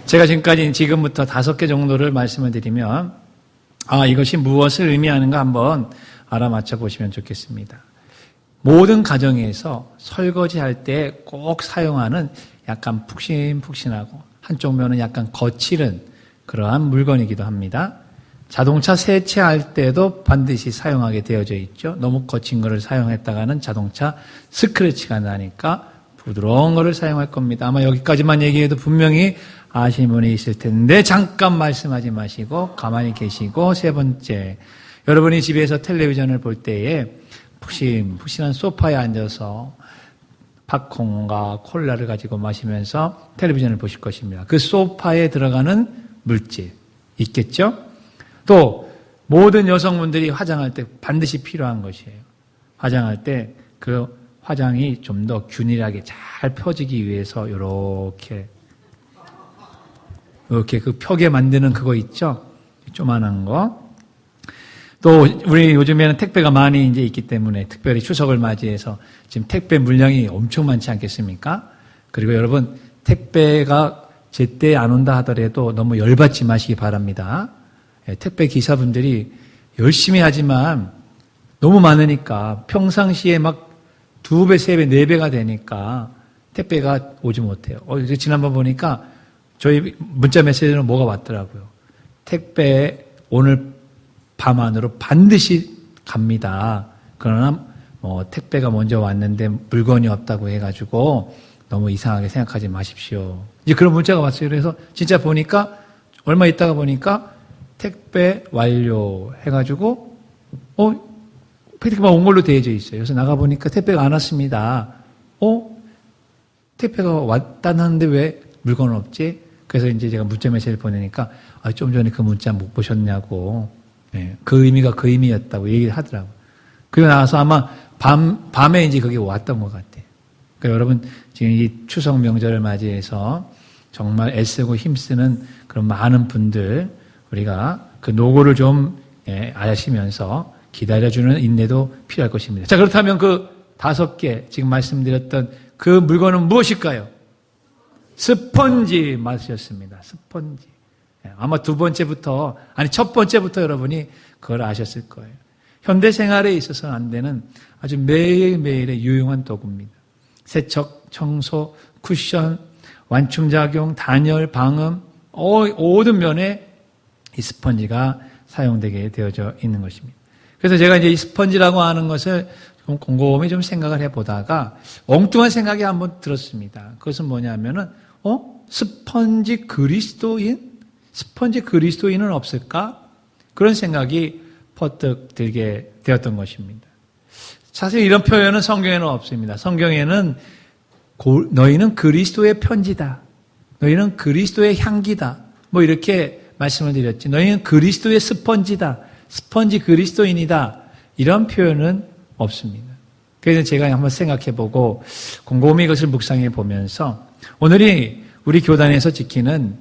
제가 지금부터 5개 정도를 말씀을 드리면, 이것이 무엇을 의미하는가 한번 알아맞혀 보시면 좋겠습니다. 모든 가정에서 설거지할 때 꼭 사용하는 약간 푹신푹신하고 한쪽 면은 약간 거칠은 그러한 물건이기도 합니다. 자동차 세차할 때도 반드시 사용하게 되어져 있죠. 너무 거친 거를 사용했다가는 자동차 스크래치가 나니까 부드러운 거를 사용할 겁니다. 아마 여기까지만 얘기해도 분명히 아시는 분이 있을 텐데 잠깐 말씀하지 마시고 가만히 계시고, 세 번째, 여러분이 집에서 텔레비전을 볼 때에 푹신푹신한 소파에 앉아서 팝콘과 콜라를 가지고 마시면서 텔레비전을 보실 것입니다. 그 소파에 들어가는 물질 있겠죠? 또 모든 여성분들이 화장할 때 반드시 필요한 것이에요. 화장할 때 그 화장이 좀 더 균일하게 잘 펴지기 위해서 이렇게 그 펴게 만드는 그거 있죠? 조만한 거. 또 우리 요즘에는 택배가 많이 이제 있기 때문에 특별히 추석을 맞이해서 지금 택배 물량이 엄청 많지 않겠습니까? 그리고 여러분, 택배가 제때 안 온다 하더라도 너무 열받지 마시기 바랍니다. 택배 기사분들이 열심히 하지만 너무 많으니까 평상시에 막 2배, 3배, 4배가 되니까 택배가 오지 못해요. 지난번 보니까 저희 문자 메시지는 뭐가 왔더라고요. 택배 오늘 밤 안으로 반드시 갑니다. 그러나 택배가 먼저 왔는데 물건이 없다고 해가지고 너무 이상하게 생각하지 마십시오. 이제 그런 문자가 왔어요. 그래서 진짜 보니까 얼마 있다가 보니까 택배 완료 해가지고 택배가 온 걸로 되어져 있어요. 그래서 나가보니까 택배가 안 왔습니다. 택배가 왔다는데 왜 물건은 없지? 그래서 이제 제가 문자 메시지를 보내니까 좀 전에 그 문자 못 보셨냐고, 그 의미가 그 의미였다고 얘기를 하더라고요. 그리고 나서 아마 밤에 이제 그게 왔던 것 같아요. 그러니까 여러분, 지금 이 추석 명절을 맞이해서 정말 애쓰고 힘쓰는 그런 많은 분들, 우리가 그 노고를 좀 아시면서 기다려주는 인내도 필요할 것입니다. 자, 그렇다면 그 5개 지금 말씀드렸던 그 물건은 무엇일까요? 스펀지 맞으셨습니다. 스펀지. 아마 첫 번째부터 여러분이 그걸 아셨을 거예요. 현대 생활에 있어서는 안 되는 아주 매일매일의 유용한 도구입니다. 세척, 청소, 쿠션, 완충작용, 단열, 방음, 모든 면에 이 스펀지가 사용되게 되어져 있는 것입니다. 그래서 제가 이제 이 스펀지라고 하는 것을 좀 곰곰이 좀 생각을 해보다가 엉뚱한 생각이 한번 들었습니다. 그것은 뭐냐면은, 스펀지 그리스도인은 없을까? 그런 생각이 퍼뜩 들게 되었던 것입니다. 사실 이런 표현은 성경에는 없습니다. 성경에는 너희는 그리스도의 편지다. 너희는 그리스도의 향기다. 이렇게 말씀을 드렸지. 너희는 그리스도의 스펀지다. 스펀지 그리스도인이다. 이런 표현은 없습니다. 그래서 제가 한번 생각해보고 곰곰이 이것을 묵상해 보면서 오늘이 우리 교단에서 지키는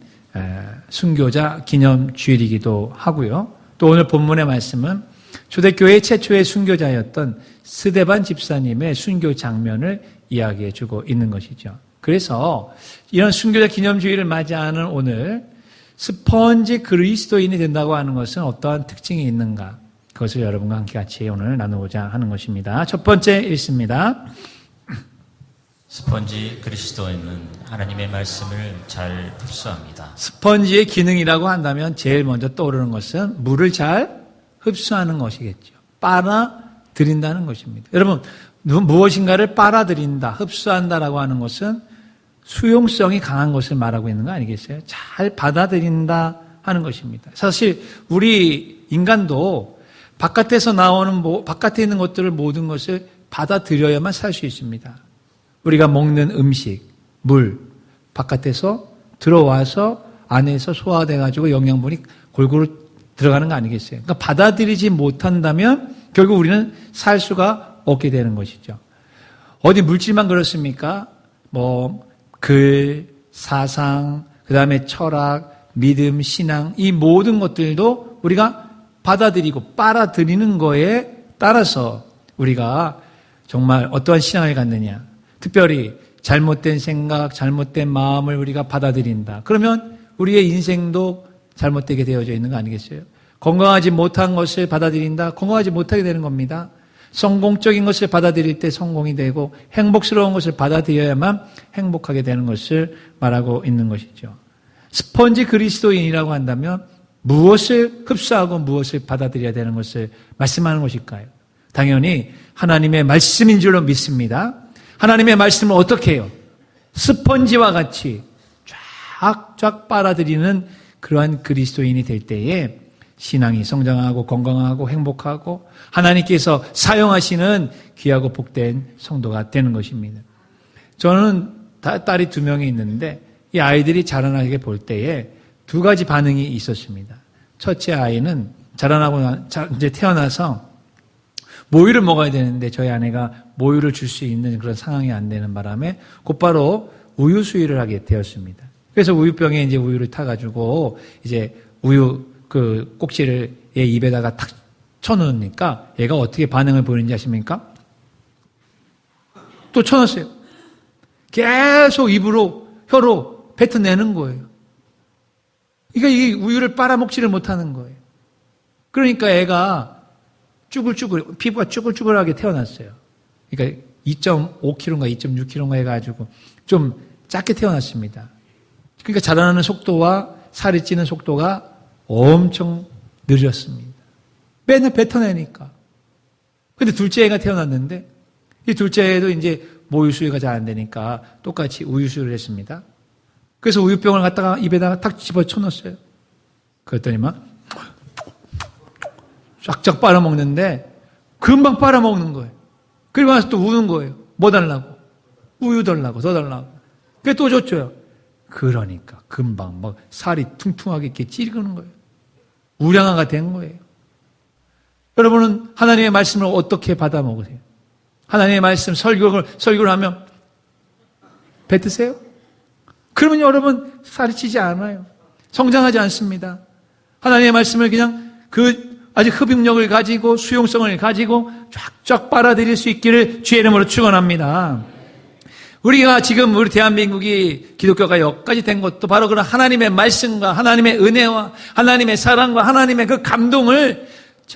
순교자 기념주일이기도 하고요. 또 오늘 본문의 말씀은 초대교회 최초의 순교자였던 스데반 집사님의 순교 장면을 이야기해 주고 있는 것이죠. 그래서 이런 순교자 기념주일을 맞이하는 오늘 스펀지 그리스도인이 된다고 하는 것은 어떠한 특징이 있는가? 그것을 여러분과 함께 같이 오늘 나누고자 하는 것입니다. 첫 번째 읽습니다. 스펀지 그리스도인은 하나님의 말씀을 잘 흡수합니다. 스펀지의 기능이라고 한다면 제일 먼저 떠오르는 것은 물을 잘 흡수하는 것이겠죠. 빨아들인다는 것입니다. 여러분, 무엇인가를 빨아들인다, 흡수한다라고 하는 것은 수용성이 강한 것을 말하고 있는 거 아니겠어요? 잘 받아들인다 하는 것입니다. 사실 우리 인간도 바깥에 있는 것들을 모든 것을 받아들여야만 살 수 있습니다. 우리가 먹는 음식, 물, 바깥에서 들어와서 안에서 소화돼가지고 영양분이 골고루 들어가는 거 아니겠어요? 그러니까 받아들이지 못한다면 결국 우리는 살 수가 없게 되는 것이죠. 어디 물질만 그렇습니까? 글, 사상, 그 다음에 철학, 믿음, 신앙, 이 모든 것들도 우리가 받아들이고 빨아들이는 거에 따라서 우리가 정말 어떠한 신앙을 갖느냐. 특별히 잘못된 생각, 잘못된 마음을 우리가 받아들인다. 그러면 우리의 인생도 잘못되게 되어져 있는 거 아니겠어요? 건강하지 못한 것을 받아들인다. 건강하지 못하게 되는 겁니다. 성공적인 것을 받아들일 때 성공이 되고 행복스러운 것을 받아들여야만 행복하게 되는 것을 말하고 있는 것이죠. 스펀지 그리스도인이라고 한다면 무엇을 흡수하고 무엇을 받아들여야 되는 것을 말씀하는 것일까요? 당연히 하나님의 말씀인 줄로 믿습니다. 하나님의 말씀을 어떻게 해요? 스펀지와 같이 쫙쫙 빨아들이는 그러한 그리스도인이 될 때에 신앙이 성장하고 건강하고 행복하고 하나님께서 사용하시는 귀하고 복된 성도가 되는 것입니다. 저는 딸이 2명이 있는데 이 아이들이 자라나게 볼 때에 2가지 반응이 있었습니다. 첫째 아이는 자라나고 이제 태어나서 모유를 먹어야 되는데 저희 아내가 모유를 줄 수 있는 그런 상황이 안 되는 바람에 곧바로 우유 수유를 하게 되었습니다. 그래서 우유병에 이제 우유를 타가지고 이제 우유 그 꼭지를 얘 입에다가 탁 쳐놓으니까 얘가 어떻게 반응을 보이는지 아십니까? 또 쳐넣었어요. 계속 입으로, 혀로 뱉어내는 거예요. 그러니까 이 우유를 빨아먹지를 못하는 거예요. 그러니까 애가 쭈글쭈글, 피부가 쭈글쭈글하게 태어났어요. 그러니까 2.5kg인가 2.6kg인가 해가지고 좀 작게 태어났습니다. 그러니까 자라나는 속도와 살이 찌는 속도가 엄청 느렸습니다. 맨날 뱉어내니까. 근데 둘째 애가 태어났는데 이 둘째 애도 이제 모유 수유가 잘 안 되니까 똑같이 우유 수유를 했습니다. 그래서 우유병을 갖다가 입에다가 탁 집어쳐넣었어요. 그랬더니만 쫙쫙 빨아먹는데 금방 빨아먹는 거예요. 그리고 나서 또 우는 거예요. 뭐 달라고? 우유 달라고, 더 달라고. 그게 또 줬죠. 그러니까 금방 막 살이 퉁퉁하게 이렇게 찌르는 거예요. 우량아가 된 거예요. 여러분은 하나님의 말씀을 어떻게 받아 먹으세요? 하나님의 말씀 설교를 하면 뱉으세요? 그러면 여러분 살이 찌지 않아요. 성장하지 않습니다. 하나님의 말씀을 그냥 아직 흡입력을 가지고 수용성을 가지고 쫙쫙 빨아들일 수 있기를 주의 이름으로 축원합니다. 우리가 지금 우리 대한민국이 기독교가 여기까지 된 것도 바로 그런 하나님의 말씀과 하나님의 은혜와 하나님의 사랑과 하나님의 그 감동을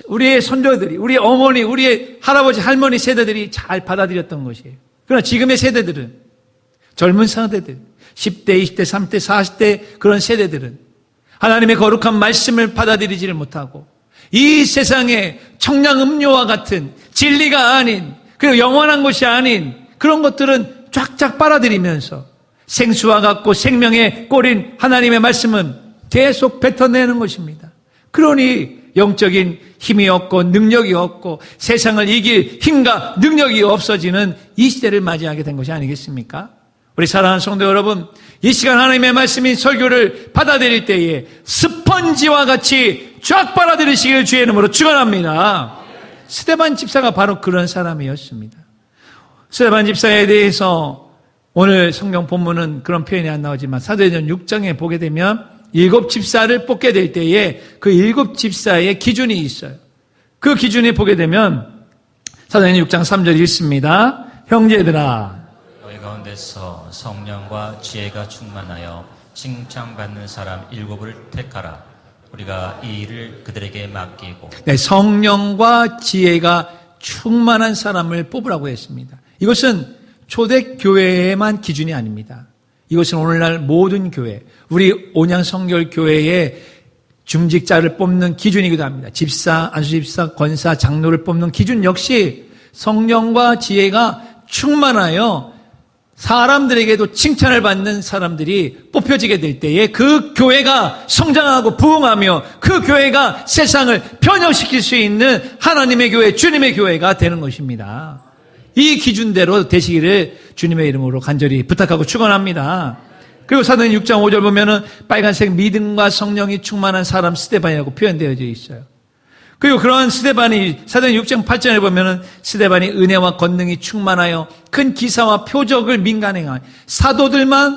우리의 손자들이, 우리 어머니, 우리의 할아버지, 할머니 세대들이 잘 받아들였던 것이에요. 그러나 지금의 세대들은, 젊은 세대들, 10대, 20대, 30대, 40대 그런 세대들은 하나님의 거룩한 말씀을 받아들이지를 못하고 이 세상의 청량음료와 같은 진리가 아닌, 그리고 영원한 것이 아닌 그런 것들은 쫙쫙 빨아들이면서 생수와 같고 생명의 꼴인 하나님의 말씀은 계속 뱉어내는 것입니다. 그러니 영적인 힘이 없고 능력이 없고 세상을 이길 힘과 능력이 없어지는 이 시대를 맞이하게 된 것이 아니겠습니까? 우리 사랑하는 성도 여러분, 이 시간 하나님의 말씀인 설교를 받아들일 때에 스펀지와 같이 쫙 빨아들이시길 주의 이름으로 축원합니다. 스데반 집사가 바로 그런 사람이었습니다. 스데반 집사에 대해서 오늘 성경 본문은 그런 표현이 안 나오지만 사도행전 6장에 보게 되면 7 집사를 뽑게 될 때에 그 7 집사의 기준이 있어요. 그 기준이 보게 되면 사도행전 6장 3절 읽습니다. 형제들아, 너희 가운데서 성령과 지혜가 충만하여 칭찬받는 사람 7을 택하라. 우리가 이 일을 그들에게 맡기고. 네, 성령과 지혜가 충만한 사람을 뽑으라고 했습니다. 이것은 초대교회에만 기준이 아닙니다. 이것은 오늘날 모든 교회, 우리 온양성결교회의 중직자를 뽑는 기준이기도 합니다. 집사, 안수집사, 권사, 장로를 뽑는 기준 역시 성령과 지혜가 충만하여 사람들에게도 칭찬을 받는 사람들이 뽑혀지게 될 때에 그 교회가 성장하고 부흥하며 그 교회가 세상을 변형시킬 수 있는 하나님의 교회, 주님의 교회가 되는 것입니다. 이 기준대로 되시기를 주님의 이름으로 간절히 부탁하고 축원합니다. 그리고 사도행전 6장 5절 보면은 빨간색 믿음과 성령이 충만한 사람 스데반이라고 표현되어져 있어요. 그리고 그러한 스데반이 사도행전 6장 8절에 보면은 스데반이 은혜와 권능이 충만하여 큰 기사와 표적을 민간행하여 사도들만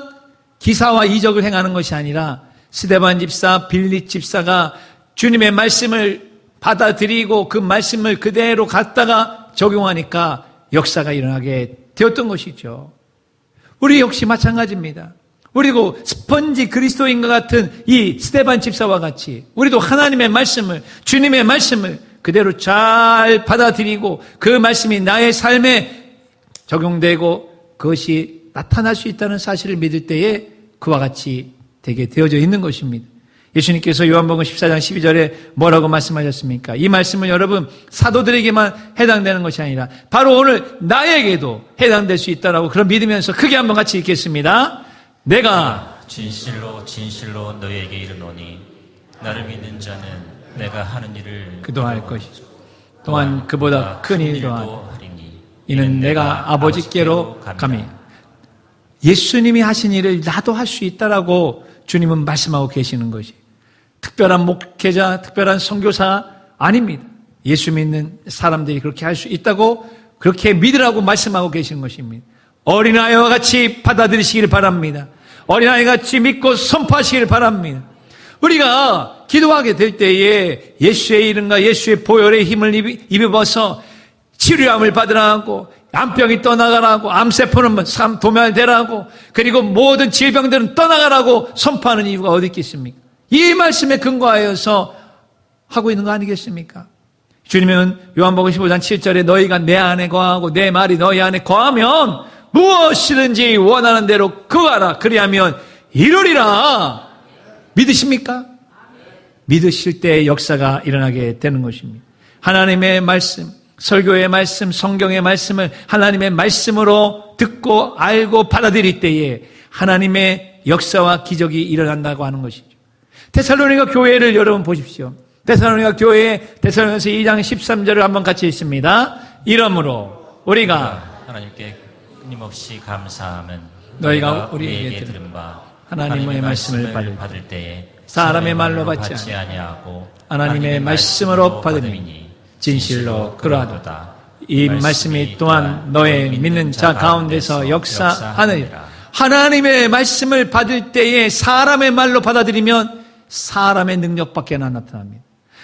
기사와 이적을 행하는 것이 아니라 스데반 집사, 빌립 집사가 주님의 말씀을 받아들이고 그 말씀을 그대로 갖다가 적용하니까 역사가 일어나게 되었던 것이죠. 우리 역시 마찬가지입니다. 우리도 스펀지 그리스도인과 같은 이 스데반 집사와 같이 우리도 하나님의 말씀을, 주님의 말씀을 그대로 잘 받아들이고 그 말씀이 나의 삶에 적용되고 그것이 나타날 수 있다는 사실을 믿을 때에 그와 같이 되게 되어져 있는 것입니다. 예수님께서 요한복음 14장 12절에 뭐라고 말씀하셨습니까? 이 말씀은 여러분 사도들에게만 해당되는 것이 아니라 바로 오늘 나에게도 해당될 수 있다라고 그런 믿으면서 크게 한번 같이 읽겠습니다. 내가 진실로 진실로 너희에게 이르노니 나를 믿는 자는 내가 하는 일을 그도 할 것이죠. 또한 그보다 큰 일도 하리니 이는 내가 아버지께로 감히. 예수님이 하신 일을 나도 할 수 있다라고 주님은 말씀하고 계시는 것이 특별한 목회자, 특별한 선교사 아닙니다. 예수 믿는 사람들이 그렇게 할 수 있다고 그렇게 믿으라고 말씀하고 계시는 것입니다. 어린아이와 같이 받아들이시길 바랍니다. 어린아이 같이 믿고 선포하시길 바랍니다. 우리가 기도하게 될 때에 예수의 이름과 예수의 보혈의 힘을 입어서 치료함을 받으라고, 암병이 떠나가라고, 암세포는 도멸되라고, 그리고 모든 질병들은 떠나가라고 선포하는 이유가 어디 있겠습니까? 이 말씀에 근거하여서 하고 있는 거 아니겠습니까? 주님은 요한복음 15장 7절에 너희가 내 안에 거하고 내 말이 너희 안에 거하면 무엇이든지 원하는 대로 구하라. 그리하면 이루리라. 믿으십니까? 믿으실 때 역사가 일어나게 되는 것입니다. 하나님의 말씀, 설교의 말씀, 성경의 말씀을 하나님의 말씀으로 듣고 알고 받아들일 때에 하나님의 역사와 기적이 일어난다고 하는 것이죠. 데살로니가 교회를 여러분 보십시오. 데살로니가 교회의 데살로니가서 2장 13절을 한번 같이 읽습니다. 이러므로 우리가 하나님께 끊임없이 감사함은 너희가 우리에게 들은 바 하나님의 말씀을 받을 때에 사람의 말로 받지 아니하고 하나님의 말씀으로 받음이니 진실로 그러하도다. 이 말씀이 또한 너의 믿는 자 가운데서 역사하느니라. 하나님의 말씀을 받을 때에 사람의 말로 받아들이면 사람의 능력밖에 안 나타납니다.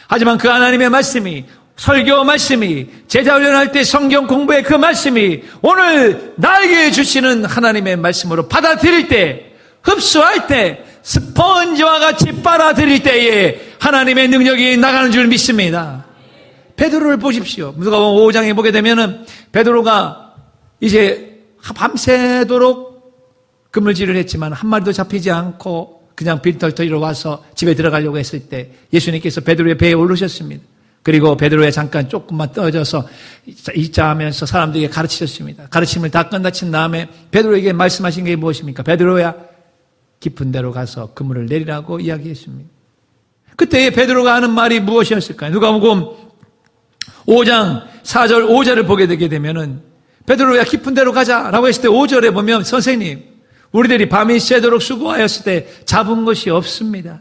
하지만 그 하나님의 말씀이, 설교 말씀이, 제자 훈련할 때 성경 공부의 그 말씀이 오늘 나에게 주시는 하나님의 말씀으로 받아들일 때, 흡수할 때, 스펀지와 같이 빨아들일 때에 하나님의 능력이 나가는 줄 믿습니다. 베드로를 보십시오. 누가복음 5장에 보게 되면은 베드로가 이제 밤새도록 그물질을 했지만 한 마리도 잡히지 않고 그냥 빈털터리로 와서 집에 들어가려고 했을 때 예수님께서 베드로의 배에 오르셨습니다. 그리고 베드로에 잠깐 조금만 떨어져서 있자 하면서 사람들에게 가르치셨습니다. 가르침을 다 끝마친 다음에 베드로에게 말씀하신 게 무엇입니까? 베드로야, 깊은 데로 가서 그물을 내리라고 이야기했습니다. 그때 베드로가 하는 말이 무엇이었을까요? 누가복음 5장 4절 5절을 보게 되게 되면은 베드로야 깊은 데로 가자라고 했을 때 5절에 보면 선생님 우리들이 밤이 새도록 수고하였을 때 잡은 것이 없습니다.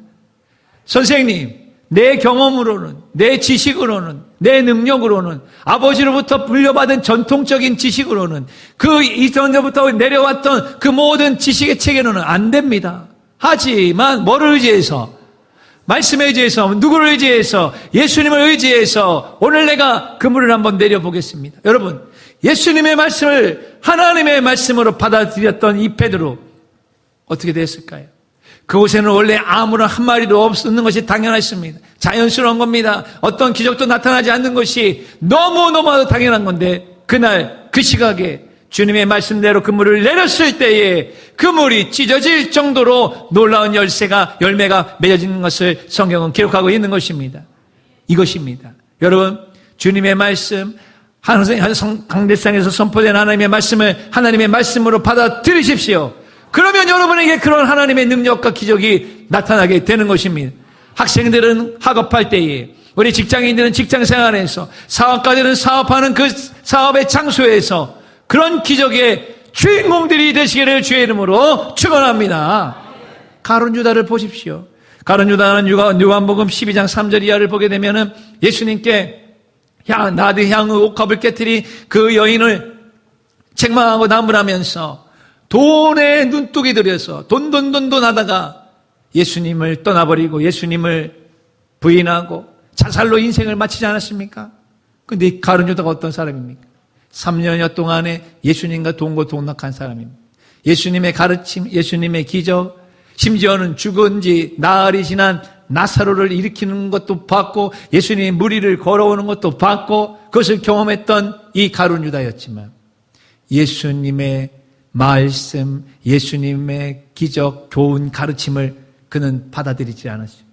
선생님 내 경험으로는 내 지식으로는 내 능력으로는 아버지로부터 물려받은 전통적인 지식으로는 그 이전부터 내려왔던 그 모든 지식의 체계로는 안 됩니다. 하지만 뭐를 의지해서 말씀에 의지해서 누구를 의지해서 예수님을 의지해서 오늘 내가 그물을 한번 내려보겠습니다. 여러분 예수님의 말씀을 하나님의 말씀으로 받아들였던 이 베드로 어떻게 됐을까요? 그곳에는 원래 아무런 한 마리도 없는 것이 당연했습니다. 자연스러운 겁니다. 어떤 기적도 나타나지 않는 것이 너무너무 당연한 건데 그날 그 시각에 주님의 말씀대로 그물을 내렸을 때에 그물이 찢어질 정도로 놀라운 열매가 맺어지는 것을 성경은 기록하고 있는 것입니다. 이것입니다. 여러분 주님의 말씀 강대상에서 선포된 하나님의 말씀을 하나님의 말씀으로 받아들이십시오. 그러면 여러분에게 그런 하나님의 능력과 기적이 나타나게 되는 것입니다. 학생들은 학업할 때에 우리 직장인들은 직장생활에서 사업가들은 사업하는 그 사업의 장소에서 그런 기적의 주인공들이 되시기를 주의 이름으로 축원합니다. 가룟 유다를 보십시오. 가룟 유다는 요한복음 12장 3절 이하를 보게 되면은 예수님께 나드 향의 옥합을 깨뜨린 그 여인을 책망하고 나무라면서 돈에 눈독이 들여서 돈 하다가 예수님을 떠나버리고 예수님을 부인하고 자살로 인생을 마치지 않았습니까? 근데 가룟 유다가 어떤 사람입니까? 3년여 동안에 예수님과 동고동락한 사람입니다. 예수님의 가르침, 예수님의 기적, 심지어는 죽은 지 나흘이 지난 나사로를 일으키는 것도 봤고 예수님의 무리를 걸어오는 것도 봤고 그것을 경험했던 이 가룟 유다였지만 예수님의 말씀, 예수님의 기적, 교훈, 가르침을 그는 받아들이지 않았어요.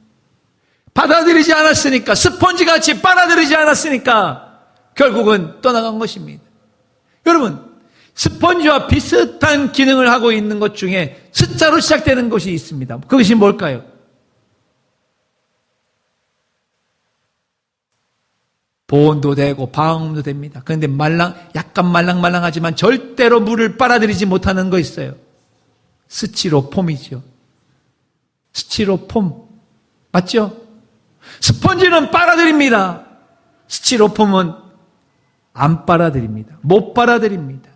받아들이지 않았으니까, 스펀지같이 빨아들이지 않았으니까 결국은 떠나간 것입니다. 여러분, 스펀지와 비슷한 기능을 하고 있는 것 중에 숫자로 시작되는 것이 있습니다. 그것이 뭘까요? 보온도 되고 방음도 됩니다. 그런데 약간 말랑말랑하지만 절대로 물을 빨아들이지 못하는 거 있어요. 스티로폼이죠. 스티로폼. 맞죠? 스펀지는 빨아들입니다. 스티로폼은 안 빨아들입니다. 못 빨아들입니다.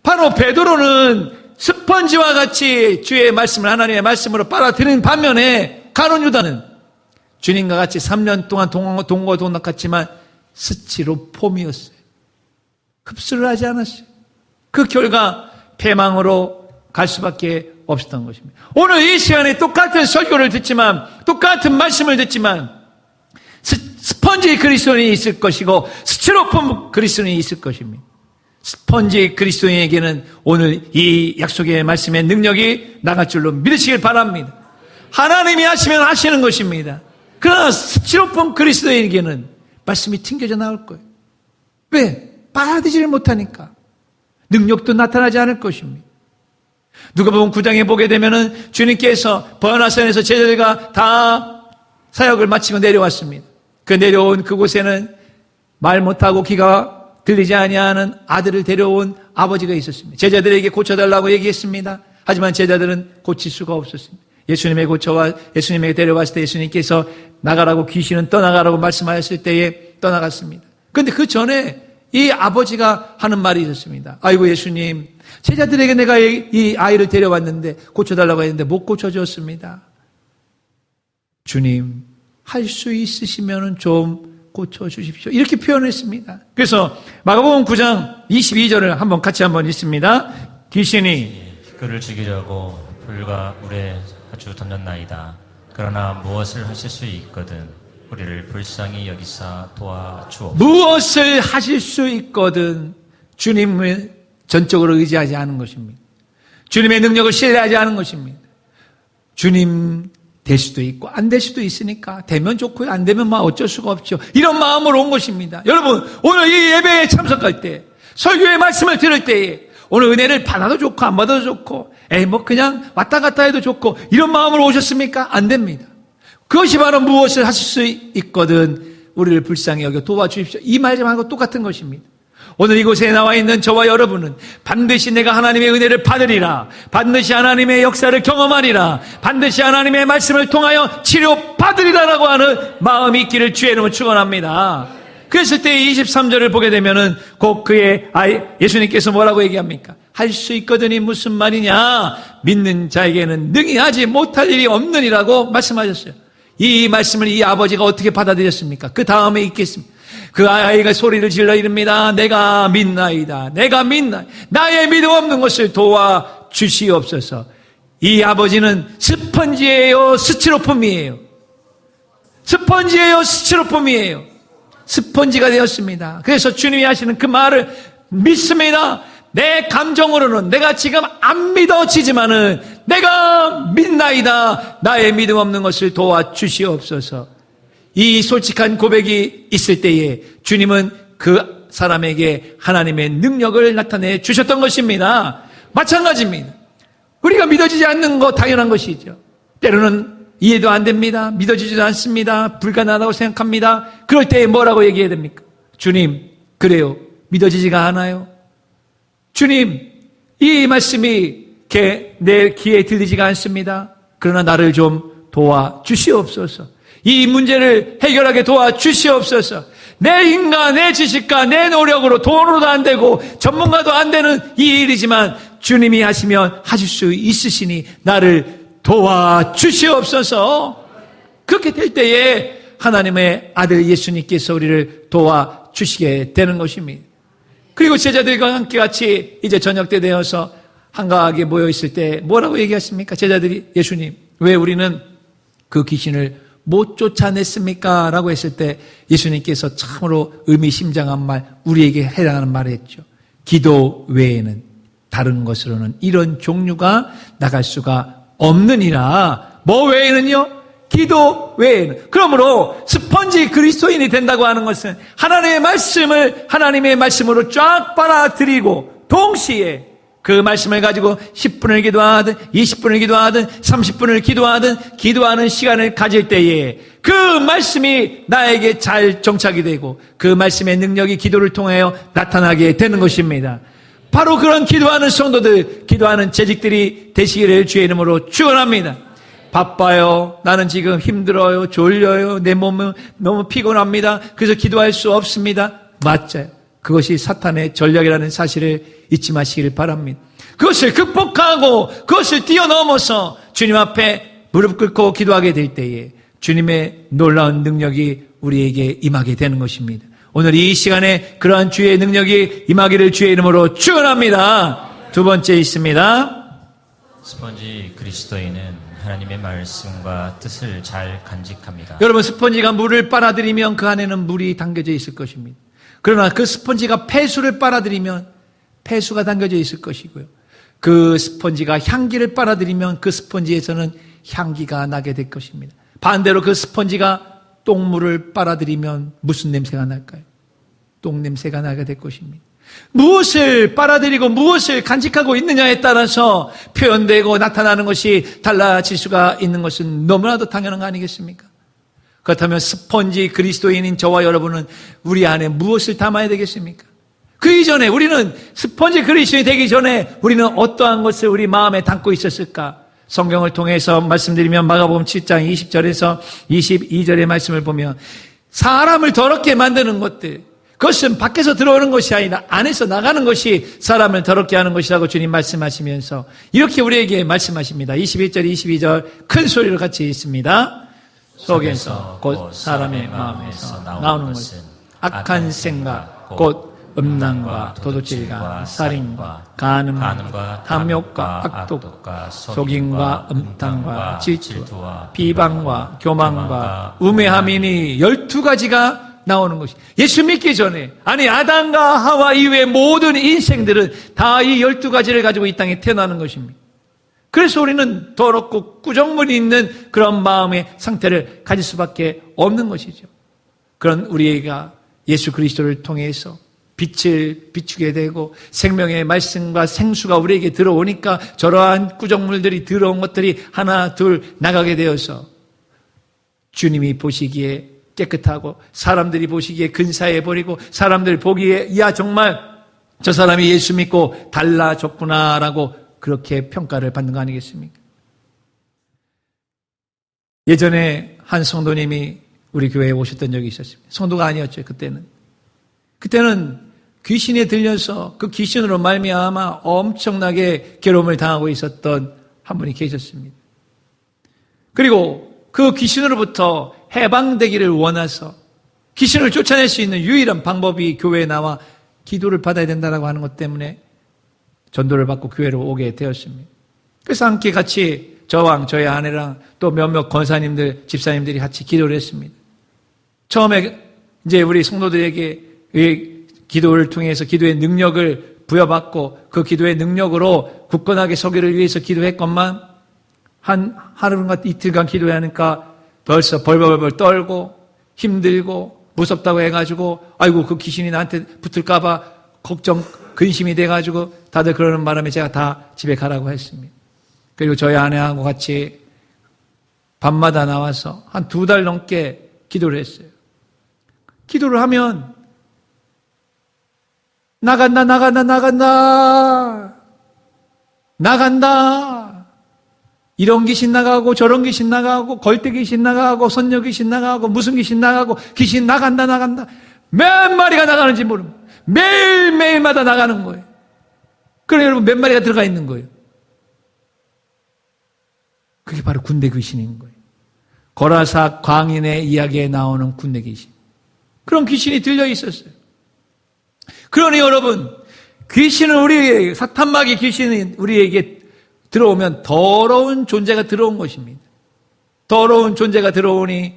바로 베드로는 스펀지와 같이 주의 말씀을 하나님의 말씀으로 빨아들이는 반면에 가룟 유다는 주님과 같이 3년 동안 동거동락했지만 스티로폼이었어요. 흡수를 하지 않았어요. 그 결과 패망으로 갈 수밖에 없었던 것입니다. 오늘 이 시간에 똑같은 설교를 듣지만 똑같은 말씀을 듣지만 스펀지 그리스도인이 있을 것이고 스티로폼 그리스도인이 있을 것입니다. 스펀지 그리스도인에게는 오늘 이 약속의 말씀의 능력이 나갈 줄로 믿으시길 바랍니다. 하나님이 하시면 하시는 것입니다. 그러나 스티로폼 그리스도인에게는 말씀이 튕겨져 나올 거예요. 왜? 받아들이지를 못하니까. 능력도 나타나지 않을 것입니다. 누가복음 9장에 보게 되면은 주님께서 버나산에서 제자들과 다 사역을 마치고 내려왔습니다. 그 내려온 그곳에는 말 못하고 귀가 들리지 아니하는 아들을 데려온 아버지가 있었습니다. 제자들에게 고쳐달라고 얘기했습니다. 하지만 제자들은 고칠 수가 없었습니다. 예수님에게 데려왔을 때 예수님께서 나가라고 귀신은 떠나가라고 말씀하셨을 때에 떠나갔습니다. 그런데 그 전에 이 아버지가 하는 말이 있었습니다. 아이고 예수님, 제자들에게 내가 이 아이를 데려왔는데 고쳐달라고 했는데 못 고쳐줬습니다. 주님, 할 수 있으시면 좀 고쳐주십시오. 이렇게 표현했습니다. 그래서 마가복음 9장 22절을 같이 한번 읽습니다. 귀신이 그를 죽이려고 불과 물에 아주 던졌나이다. 그러나 무엇을 하실 수 있거든 우리를 불쌍히 여기사 도와주옵소서. 무엇을 하실 수 있거든 주님을 전적으로 의지하지 않은 것입니다. 주님의 능력을 신뢰하지 않은 것입니다. 주님 될 수도 있고 안 될 수도 있으니까 되면 좋고요, 안 되면 어쩔 수가 없죠. 이런 마음으로 온 것입니다. 여러분, 오늘 이 예배에 참석할 때, 설교의 말씀을 들을 때에 오늘 은혜를 받아도 좋고 안 받아도 좋고 그냥 왔다 갔다 해도 좋고 이런 마음으로 오셨습니까? 안 됩니다. 그것이 바로 무엇을 하실 수 있거든 우리를 불쌍히 여겨 도와주십시오. 이 말씀하고 똑같은 것입니다. 오늘 이곳에 나와 있는 저와 여러분은 반드시 내가 하나님의 은혜를 받으리라, 반드시 하나님의 역사를 경험하리라, 반드시 하나님의 말씀을 통하여 치료받으리라라고 하는 마음이 있기를 주의 이름으로 축원합니다. 그랬을 때 23절을 보게 되면은 곧 그의 예수님께서 뭐라고 얘기합니까? 할 수 있거든이 무슨 말이냐? 믿는 자에게는 능히 하지 못할 일이 없느니라고 말씀하셨어요. 이 말씀을 이 아버지가 어떻게 받아들였습니까? 그 다음에 있겠습니다. 그 아이가 소리를 질러 이릅니다. 내가 믿나이다. 내가 믿나이다. 나의 믿음 없는 것을 도와주시옵소서. 이 아버지는 스펀지예요, 스티로폼이에요. 스펀지예요, 스티로폼이에요. 스펀지가 되었습니다. 그래서 주님이 하시는 그 말을 믿습니다. 내 감정으로는 내가 지금 안 믿어지지만은 내가 믿나이다. 나의 믿음 없는 것을 도와주시옵소서. 이 솔직한 고백이 있을 때에 주님은 그 사람에게 하나님의 능력을 나타내 주셨던 것입니다. 마찬가지입니다. 우리가 믿어지지 않는 거 당연한 것이죠. 때로는 이해도 안 됩니다. 믿어지지도 않습니다. 불가능하다고 생각합니다. 그럴 때에 뭐라고 얘기해야 됩니까? 주님, 그래요. 믿어지지가 않아요. 주님, 이 말씀이 내 귀에 들리지가 않습니다. 그러나 나를 좀 도와주시옵소서. 이 문제를 해결하게 도와주시옵소서. 내 힘과 내 지식과 내 노력으로 돈으로도 안 되고 전문가도 안 되는 이 일이지만 주님이 하시면 하실 수 있으시니 나를 도와주시옵소서. 그렇게 될 때에 하나님의 아들 예수님께서 우리를 도와주시게 되는 것입니다. 그리고 제자들과 함께 같이 이제 저녁 때 되어서 한가하게 모여 있을 때 뭐라고 얘기했습니까? 제자들이 예수님, 왜 우리는 그 귀신을 못 쫓아냈습니까? 라고 했을 때 예수님께서 참으로 의미심장한 말, 우리에게 해당하는 말을 했죠. 기도 외에는 다른 것으로는 이런 종류가 나갈 수가 없느니라. 뭐 외에는요? 기도 외에는. 그러므로 스펀지 그리스도인이 된다고 하는 것은 하나님의 말씀으로 쫙 빨아들이고 동시에 그 말씀을 가지고 10분을 기도하든 20분을 기도하든 30분을 기도하는 시간을 가질 때에 그 말씀이 나에게 잘 정착이 되고 그 말씀의 능력이 기도를 통하여 나타나게 되는 것입니다. 바로 그런 기도하는 성도들, 기도하는 재직들이 되시기를 주의 이름으로 축원합니다. 바빠요. 나는 지금 힘들어요. 졸려요. 내 몸은 너무 피곤합니다. 그래서 기도할 수 없습니다. 맞아요. 그것이 사탄의 전략이라는 사실을 잊지 마시기를 바랍니다. 그것을 극복하고 그것을 뛰어넘어서 주님 앞에 무릎 꿇고 기도하게 될 때에 주님의 놀라운 능력이 우리에게 임하게 되는 것입니다. 오늘 이 시간에 그러한 주의 능력이 임하기를 주의 이름으로 축원합니다. 두 번째 있습니다. 스펀지 그리스도인은 하나님의 말씀과 뜻을 잘 간직합니다. 여러분, 스펀지가 물을 빨아들이면 그 안에는 물이 담겨져 있을 것입니다. 그러나 그 스펀지가 폐수를 빨아들이면 폐수가 담겨져 있을 것이고요. 그 스펀지가 향기를 빨아들이면 그 스펀지에서는 향기가 나게 될 것입니다. 반대로 그 스펀지가 똥물을 빨아들이면 무슨 냄새가 날까요? 똥 냄새가 나게 될 것입니다. 무엇을 빨아들이고 무엇을 간직하고 있느냐에 따라서 표현되고 나타나는 것이 달라질 수가 있는 것은 너무나도 당연한 거 아니겠습니까? 그렇다면 스펀지 그리스도인인 저와 여러분은 우리 안에 무엇을 담아야 되겠습니까? 그 이전에 우리는 스펀지 그리스도인이 되기 전에 우리는 어떠한 것을 우리 마음에 담고 있었을까? 성경을 통해서 말씀드리면 마가복음 7장 20절에서 22절의 말씀을 보면 사람을 더럽게 만드는 것들, 그것은 밖에서 들어오는 것이 아니라 안에서 나가는 것이 사람을 더럽게 하는 것이라고 주님 말씀하시면서 이렇게 우리에게 말씀하십니다. 21절 22절 큰 소리로 같이 읽습니다. 속에서 곧 사람의 마음에서 나오는 것은 악한 생각, 곧 음란과 도둑질과 살인과 간음과 탐욕과 악독과 속임과 음탕과 질투와 비방과 교만과 우매함이니 12가지가 나오는 것이 예수 믿기 전에, 아니 아담과 하와 이후의 모든 인생들은 다 이 12가지를 가지고 이 땅에 태어나는 것입니다. 그래서 우리는 더럽고 꾸정물이 있는 그런 마음의 상태를 가질 수밖에 없는 것이죠. 그런 우리가 예수 그리스도를 통해서 빛을 비추게 되고 생명의 말씀과 생수가 우리에게 들어오니까 저러한 꾸정물들이 들어온 것들이 하나 둘 나가게 되어서 주님이 보시기에 깨끗하고 사람들이 보시기에 근사해 버리고 사람들이 보기에 야 정말 저 사람이 예수 믿고 달라졌구나라고 그렇게 평가를 받는 거 아니겠습니까? 예전에 한 성도님이 우리 교회에 오셨던 적이 있었습니다. 성도가 아니었죠. 그때는 귀신에 들려서 그 귀신으로 말미암아 엄청나게 괴로움을 당하고 있었던 한 분이 계셨습니다. 그리고 그 귀신으로부터 해방되기를 원해서 귀신을 쫓아낼 수 있는 유일한 방법이 교회에 나와 기도를 받아야 된다고 하는 것 때문에 전도를 받고 교회로 오게 되었습니다. 그래서 함께 같이 저와 저희 아내랑 또 몇몇 권사님들, 집사님들이 같이 기도를 했습니다. 처음에 이제 우리 성도들에게 기도를 통해서 기도의 능력을 부여받고 그 기도의 능력으로 굳건하게 서기를 위해서 기도했건만 한 하루가 이틀간 기도하니까 벌써 벌벌벌 떨고 힘들고 무섭다고 해가지고 아이고 그 귀신이 나한테 붙을까봐 걱정 근심이 돼가지고 다들 그러는 바람에 제가 다 집에 가라고 했습니다. 그리고 저희 아내하고 같이 밤마다 나와서 한 2달 넘게 기도를 했어요. 기도를 하면 나간다. 이런 귀신 나가고 저런 귀신 나가고 걸대 귀신 나가고 선녀 귀신 나가고 무슨 귀신 나가고 귀신 나간다. 몇 마리가 나가는지 모릅니다. 매일매일마다 나가는 거예요. 그럼 여러분 몇 마리가 들어가 있는 거예요. 그게 바로 군대 귀신인 거예요. 거라사 광인의 이야기에 나오는 군대 귀신. 그런 귀신이 들려 있었어요. 그러니 여러분, 귀신은 사탄마귀 귀신이 우리에게 들어오면 더러운 존재가 들어온 것입니다. 더러운 존재가 들어오니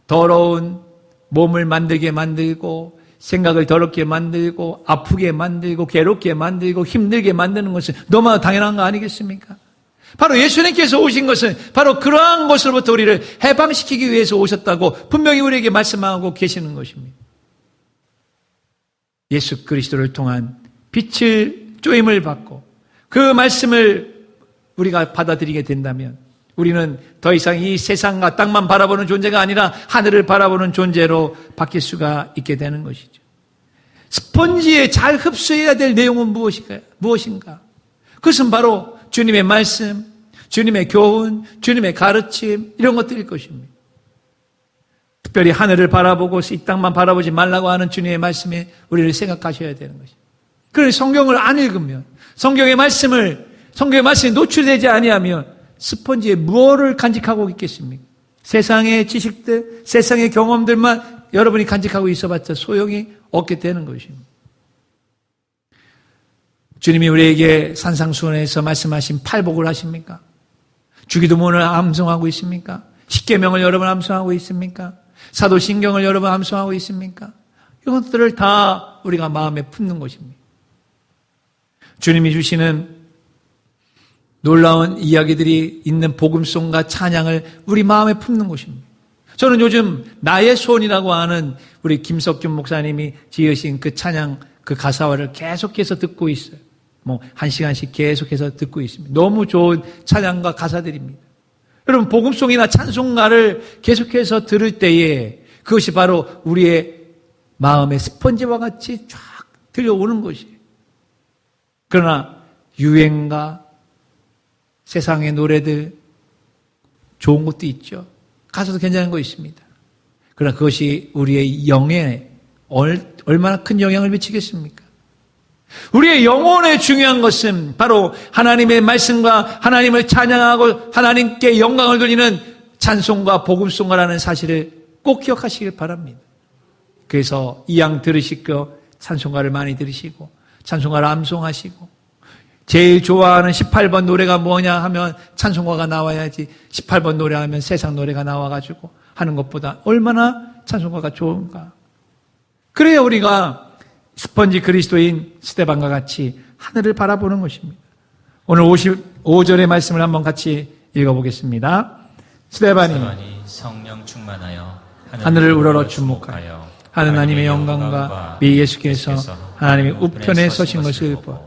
더러운 몸을 만들게 만들고 생각을 더럽게 만들고 아프게 만들고 괴롭게 만들고 힘들게 만드는 것은 너무나 당연한 거 아니겠습니까? 바로 예수님께서 오신 것은 바로 그러한 것으로부터 우리를 해방시키기 위해서 오셨다고 분명히 우리에게 말씀하고 계시는 것입니다. 예수 그리스도를 통한 빛을 쪼임을 받고 그 말씀을 우리가 받아들이게 된다면 우리는 더 이상 이 세상과 땅만 바라보는 존재가 아니라 하늘을 바라보는 존재로 바뀔 수가 있게 되는 것이죠. 스펀지에 잘 흡수해야 될 내용은 무엇인가? 그것은 바로 주님의 말씀, 주님의 교훈, 주님의 가르침 이런 것들일 것입니다. 특별히 하늘을 바라보고 이 땅만 바라보지 말라고 하는 주님의 말씀에 우리를 생각하셔야 되는 것입니다. 그러니 성경을 안 읽으면 성경의 말씀이 노출되지 아니하면 스펀지에 무엇을 간직하고 있겠습니까? 세상의 지식들, 세상의 경험들만 여러분이 간직하고 있어봤자 소용이 없게 되는 것입니다. 주님이 우리에게 산상수훈에서 말씀하신 팔복을 하십니까? 주기도문을 암송하고 있습니까? 십계명을 여러분 암송하고 있습니까? 사도신경을 여러분 암송하고 있습니까? 이것들을 다 우리가 마음에 품는 것입니다. 주님이 주시는 놀라운 이야기들이 있는 복음송과 찬양을 우리 마음에 품는 것입니다. 저는 요즘 나의 소원이라고 하는 우리 김석균 목사님이 지으신 그 찬양, 그 가사화를 계속해서 듣고 있어요. 1시간씩 계속해서 듣고 있습니다. 너무 좋은 찬양과 가사들입니다. 여러분, 복음송이나 찬송가를 계속해서 들을 때에 그것이 바로 우리의 마음의 스펀지와 같이 쫙 들려오는 것이에요. 그러나 유행가, 세상의 노래들, 좋은 것도 있죠. 가사도 괜찮은 거 있습니다. 그러나 그것이 우리의 영에 얼마나 큰 영향을 미치겠습니까? 우리의 영혼에 중요한 것은 바로 하나님의 말씀과 하나님을 찬양하고 하나님께 영광을 돌리는 찬송과 복음송가라는 사실을 꼭 기억하시길 바랍니다. 그래서 이양 들으시고 찬송가를 많이 들으시고 찬송가를 암송하시고 제일 좋아하는 18번 노래가 뭐냐 하면 찬송가가 나와야지 18번 노래하면 세상 노래가 나와가지고 하는 것보다 얼마나 찬송가가 좋은가. 그래야 우리가 스펀지 그리스도인 스데반과 같이 하늘을 바라보는 것입니다. 오늘 55절의 말씀을 한번 같이 읽어보겠습니다. 스데반이 성령 충만하여 하늘을 우러러 주목하여 하나님의 영광과 미 예수께서 하나님의 우편에 서신 것을 보아.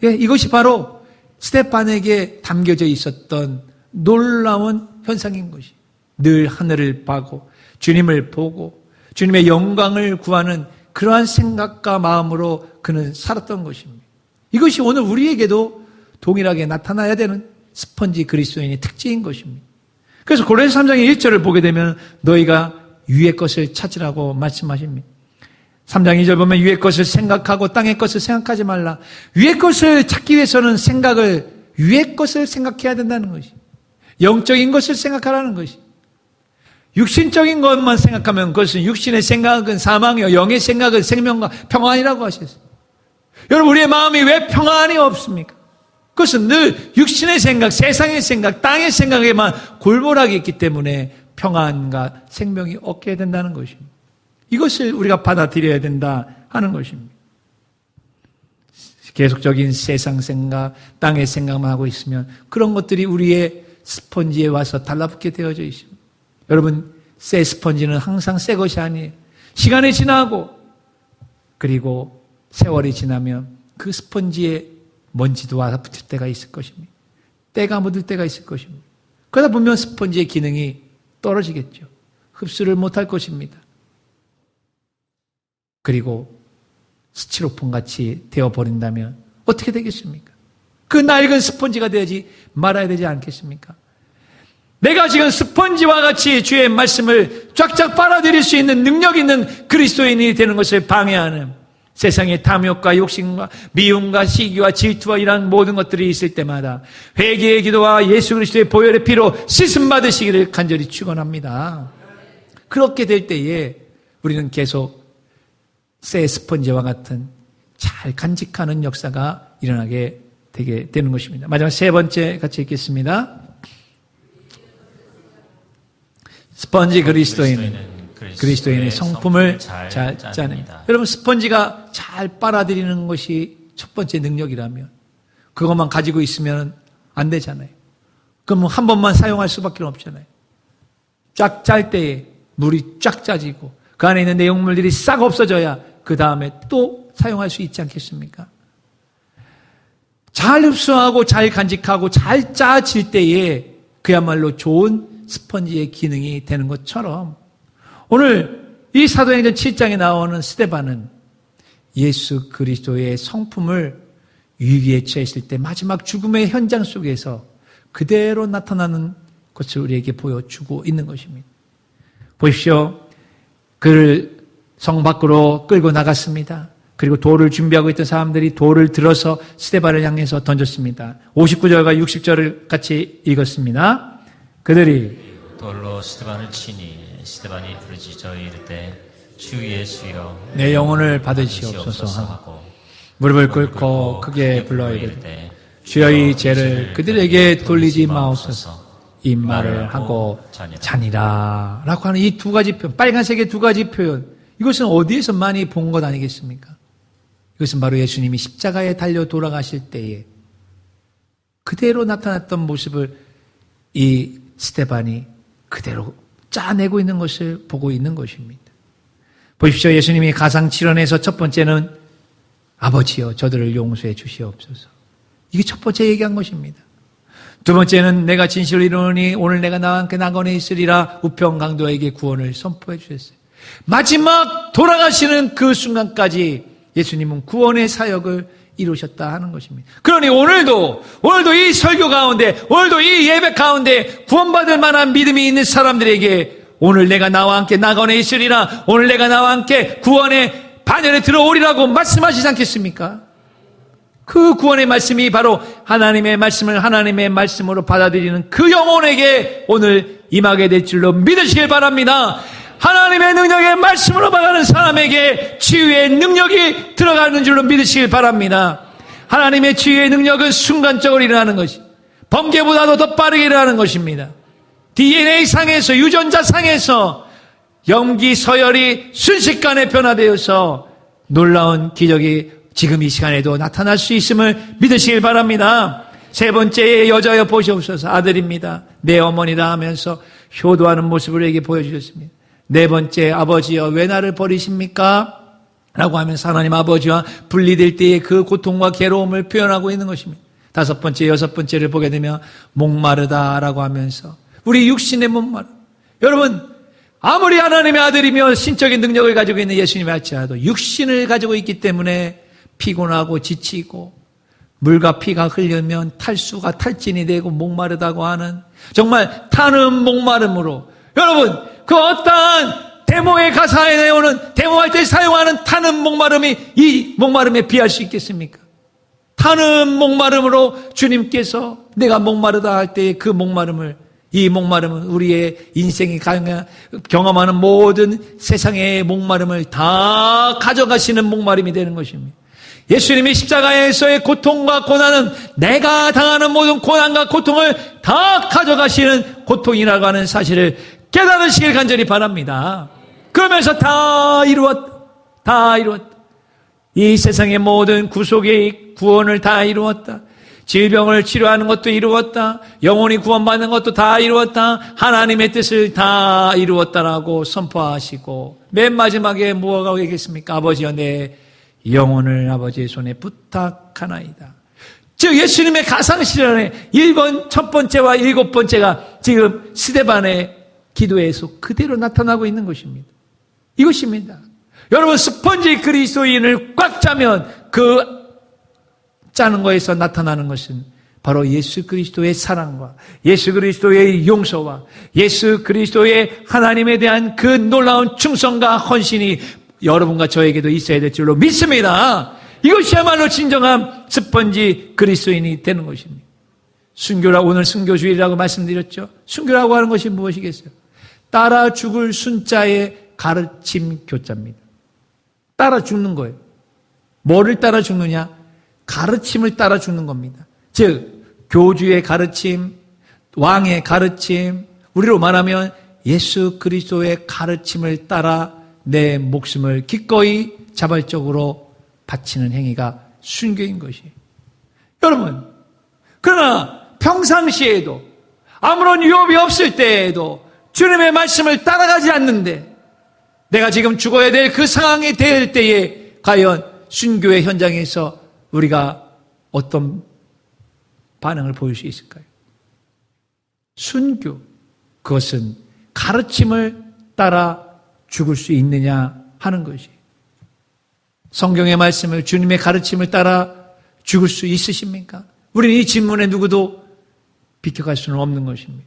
예, 이것이 바로 스데반에게 담겨져 있었던 놀라운 현상인 것이. 늘 하늘을 보고 주님을 보고 주님의 영광을 구하는 그러한 생각과 마음으로 그는 살았던 것입니다. 이것이 오늘 우리에게도 동일하게 나타나야 되는 스펀지 그리스도인의 특징인 것입니다. 그래서 고린도서 3장의 1절을 보게 되면 너희가 위의 것을 찾으라고 말씀하십니다. 3장 2절 보면 위의 것을 생각하고 땅의 것을 생각하지 말라. 위의 것을 찾기 위해서는 위의 것을 생각해야 된다는 것이. 영적인 것을 생각하라는 것이. 육신적인 것만 생각하면 그것은 육신의 생각은 사망이요 영의 생각은 생명과 평안이라고 하셨어요. 여러분, 우리의 마음이 왜 평안이 없습니까? 그것은 늘 육신의 생각, 세상의 생각, 땅의 생각에만 골몰하게 있기 때문에 평안과 생명이 없게 된다는 것입니다. 이것을 우리가 받아들여야 된다 하는 것입니다. 계속적인 세상 생각, 땅의 생각만 하고 있으면 그런 것들이 우리의 스펀지에 와서 달라붙게 되어져 있습니다. 여러분, 새 스펀지는 항상 새 것이 아니에요. 시간이 지나고 그리고 세월이 지나면 그 스펀지에 먼지도 와서 붙을 때가 있을 것입니다. 때가 묻을 때가 있을 것입니다. 그러다 보면 스펀지의 기능이 떨어지겠죠. 흡수를 못할 것입니다. 그리고 스티로폼 같이 되어버린다면 어떻게 되겠습니까? 그 낡은 스펀지가 되지 말아야 되지 않겠습니까? 내가 지금 스펀지와 같이 주의 말씀을 쫙쫙 빨아들일 수 있는 능력 있는 그리스도인이 되는 것을 방해하는 세상의 탐욕과 욕심과 미움과 시기와 질투와 이러한 모든 것들이 있을 때마다 회개의 기도와 예수 그리스도의 보혈의 피로 씻음 받으시기를 간절히 축원합니다. 그렇게 될 때에 우리는 계속 새 스펀지와 같은 잘 잘 간직하는 역사가 일어나게 되게 되는 것입니다. 마지막 세 번째 같이 읽겠습니다. 스펀지 그리스도인의 성품을 잘 짜냅니다. 여러분, 스펀지가 잘 빨아들이는 것이 첫 번째 능력이라면 그것만 가지고 있으면 안 되잖아요. 그럼 한 번만 사용할 수밖에 없잖아요. 쫙 짤 때에 물이 쫙 짜지고 그 안에 있는 내용물들이 싹 없어져야 그 다음에 또 사용할 수 있지 않겠습니까? 잘 흡수하고 잘 간직하고 잘 짜질 때에 그야말로 좋은 스펀지의 기능이 되는 것처럼 오늘 이 사도행전 7장에 나오는 스데반은 예수 그리스도의 성품을 위기에 처했을 때 마지막 죽음의 현장 속에서 그대로 나타나는 것을 우리에게 보여주고 있는 것입니다. 보십시오. 그를 성 밖으로 끌고 나갔습니다. 그리고 돌을 준비하고 있던 사람들이 돌을 들어서 스데반을 향해서 던졌습니다. 59절과 60절을 같이 읽었습니다. 그들이 돌로 스데반을 치니 스데반이 부르짖어 이르되 주 예수여 내 영혼을 받으시옵소서 하고 무릎을 꿇고 크게 불러 이르되 주여 이 죄를 그들에게 돌리지 마옵소서. 이 말을 하고 자니라 라고 하는 이 두 가지 표현, 빨간색의 두 가지 표현, 이것은 어디에서 많이 본 것 아니겠습니까? 이것은 바로 예수님이 십자가에 달려 돌아가실 때에 그대로 나타났던 모습을 이 스데반이 그대로 짜내고 있는 것을 보고 있는 것입니다. 보십시오. 예수님이 가상칠언에서 첫 번째는 아버지여 저들을 용서해 주시옵소서. 이게 첫 번째 얘기한 것입니다. 두 번째는 내가 진실을 이루노니 오늘 내가 나와 함께 낙원에 있으리라 우평강도에게 구원을 선포해 주셨어요. 마지막 돌아가시는 그 순간까지 예수님은 구원의 사역을 이루셨다 하는 것입니다. 그러니 오늘도 이 설교 가운데, 오늘도 이 예배 가운데 구원받을 만한 믿음이 있는 사람들에게 오늘 내가 나와 함께 낙원에 있으리라, 오늘 내가 나와 함께 구원의 반열에 들어오리라고 말씀하시지 않겠습니까? 그 구원의 말씀이 바로 하나님의 말씀을 하나님의 말씀으로 받아들이는 그 영혼에게 오늘 임하게 될 줄로 믿으시길 바랍니다. 하나님의 능력의 말씀으로 받아가는 사람에게 치유의 능력이 들어가는 줄로 믿으시길 바랍니다. 하나님의 치유의 능력은 순간적으로 일어나는 것이 번개보다도 더 빠르게 일어나는 것입니다. DNA 상에서 유전자 상에서 염기 서열이 순식간에 변화되어서 놀라운 기적이 지금 이 시간에도 나타날 수 있음을 믿으시길 바랍니다. 세 번째 여자여 보시옵소서. 아들입니다. 내 어머니다 하면서 효도하는 모습을 에게 보여주셨습니다. 네 번째 아버지여 왜 나를 버리십니까? 라고 하면서 하나님 아버지와 분리될 때의 그 고통과 괴로움을 표현하고 있는 것입니다. 다섯 번째 여섯 번째를 보게 되면 목마르다라고 하면서 우리 육신의 목마름. 여러분 아무리 하나님의 아들이며 신적인 능력을 가지고 있는 예수님이 할지라도 육신을 가지고 있기 때문에 피곤하고 지치고 물과 피가 흘리면 탈수가 탈진이 되고 목마르다고 하는 정말 타는 목마름으로 여러분 그 어떠한 데모의 가사에 내오는 데모할 때 사용하는 타는 목마름이 이 목마름에 비할 수 있겠습니까? 타는 목마름으로 주님께서 내가 목마르다 할 때의 그 목마름을 이 목마름은 우리의 인생이 경험하는 모든 세상의 목마름을 다 가져가시는 목마름이 되는 것입니다. 예수님이 십자가에서의 고통과 고난은 내가 당하는 모든 고난과 고통을 다 가져가시는 고통이라고 하는 사실을 깨달으시길 간절히 바랍니다. 그러면서 다 이루었다. 이 세상의 모든 구속의 구원을 다 이루었다. 질병을 치료하는 것도 이루었다. 영혼이 구원받는 것도 다 이루었다. 하나님의 뜻을 다 이루었다라고 선포하시고 맨 마지막에 무엇가 얘기했습니까? 아버지여 내 영혼을 아버지의 손에 부탁하나이다. 즉 예수님의 가상실현의 1번 첫 번째와 7번째가 지금 스데반의 기도에서 그대로 나타나고 있는 것입니다. 이것입니다. 여러분 스펀지 그리스도인을 꽉 짜면 그 짜는 거에서 나타나는 것은 바로 예수 그리스도의 사랑과 예수 그리스도의 용서와 예수 그리스도의 하나님에 대한 그 놀라운 충성과 헌신이 여러분과 저에게도 있어야 될 줄로 믿습니다. 이것이야말로 진정한 스펀지 그리스도인이 되는 것입니다. 순교라 오늘 순교주일이라고 말씀드렸죠. 순교라고 하는 것이 무엇이겠어요? 따라 죽을 순자의 가르침 교자입니다. 따라 죽는 거예요. 뭐를 따라 죽느냐? 가르침을 따라 죽는 겁니다. 즉 교주의 가르침, 왕의 가르침, 우리로 말하면 예수 그리스도의 가르침을 따라 내 목숨을 기꺼이 자발적으로 바치는 행위가 순교인 것이에요. 여러분, 그러나 평상시에도 아무런 유업이 없을 때에도 주님의 말씀을 따라가지 않는데 내가 지금 죽어야 될 그 상황이 될 때에 과연 순교의 현장에서 우리가 어떤 반응을 보일 수 있을까요? 순교, 그것은 가르침을 따라 죽을 수 있느냐 하는 것이. 성경의 말씀을, 주님의 가르침을 따라 죽을 수 있으십니까? 우리는 이 질문에 누구도 비켜갈 수는 없는 것입니다.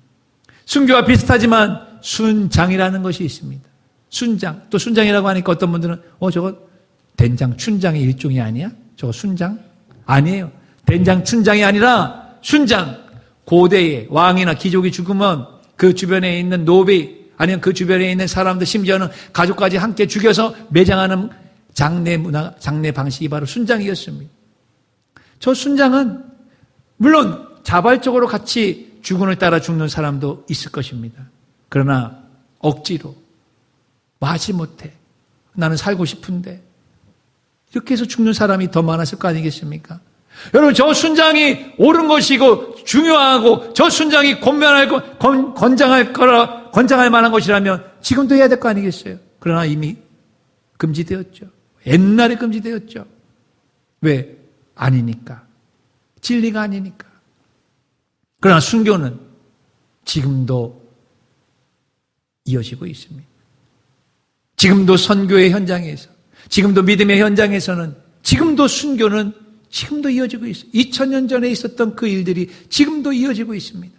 순교와 비슷하지만 순장이라는 것이 있습니다. 순장. 또 순장이라고 하니까 어떤 분들은 저거 된장, 춘장의 일종이 아니야? 저거 순장? 아니에요. 된장, 춘장이 아니라 순장. 고대의 왕이나 귀족이 죽으면 그 주변에 있는 노비 아니면 그 주변에 있는 사람들 심지어는 가족까지 함께 죽여서 매장하는 장례 문화, 장례 방식이 바로 순장이었습니다. 저 순장은 물론 자발적으로 같이 주군을 따라 죽는 사람도 있을 것입니다. 그러나 억지로 마지 못해. 나는 살고 싶은데. 이렇게 해서 죽는 사람이 더 많았을 거 아니겠습니까? 여러분, 저 순장이 옳은 것이고 중요하고 저 순장이 권장할 만한 것이라면 지금도 해야 될 거 아니겠어요? 그러나 이미 금지되었죠. 옛날에 금지되었죠. 왜? 아니니까. 진리가 아니니까. 그러나 순교는 지금도 이어지고 있습니다. 지금도 선교의 현장에서, 지금도 믿음의 현장에서는, 지금도 순교는 지금도 이어지고 있어요. 2000년 전에 있었던 그 일들이 지금도 이어지고 있습니다.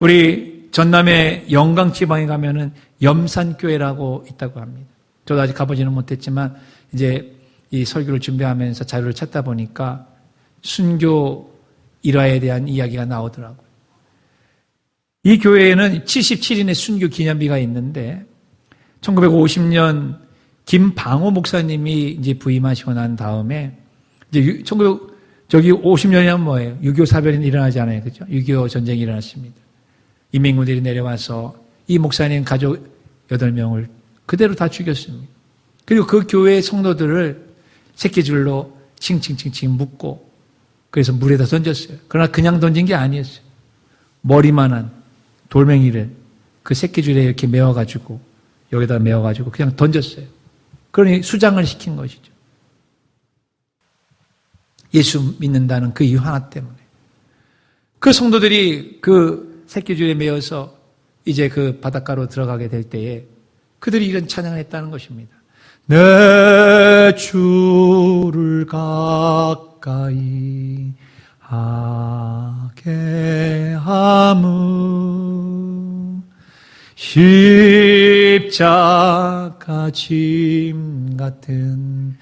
우리 전남의 영광 지방에 가면은 염산교회라고 있다고 합니다. 저도 아직 가보지는 못했지만 이제 이 설교를 준비하면서 자료를 찾다 보니까 순교 일화에 대한 이야기가 나오더라고요. 이 교회에는 77인의 순교 기념비가 있는데 1950년 김방호 목사님이 이제 부임하시고 난 다음에 이제 50년이면 뭐예요? 6.25 사변이 일어나지 않아요. 그죠? 6.25 전쟁이 일어났습니다. 인민군들이 내려와서 이 목사님 가족 8명을 그대로 다 죽였습니다. 그리고 그 교회의 성도들을 새끼줄로 칭칭칭칭 묶고 그래서 물에다 던졌어요. 그러나 그냥 던진 게 아니었어요. 머리만한 돌멩이를 그 새끼줄에 이렇게 메워가지고 여기다 메워가지고 그냥 던졌어요. 그러니 수장을 시킨 것이죠. 예수 믿는다는 그 이유 하나 때문에. 그 성도들이 그 새끼줄에 메어서 이제 그 바닷가로 들어가게 될 때에 그들이 이런 찬양을 했다는 것입니다. 내 주를 가까이 하게 함은 십자가 짐 같은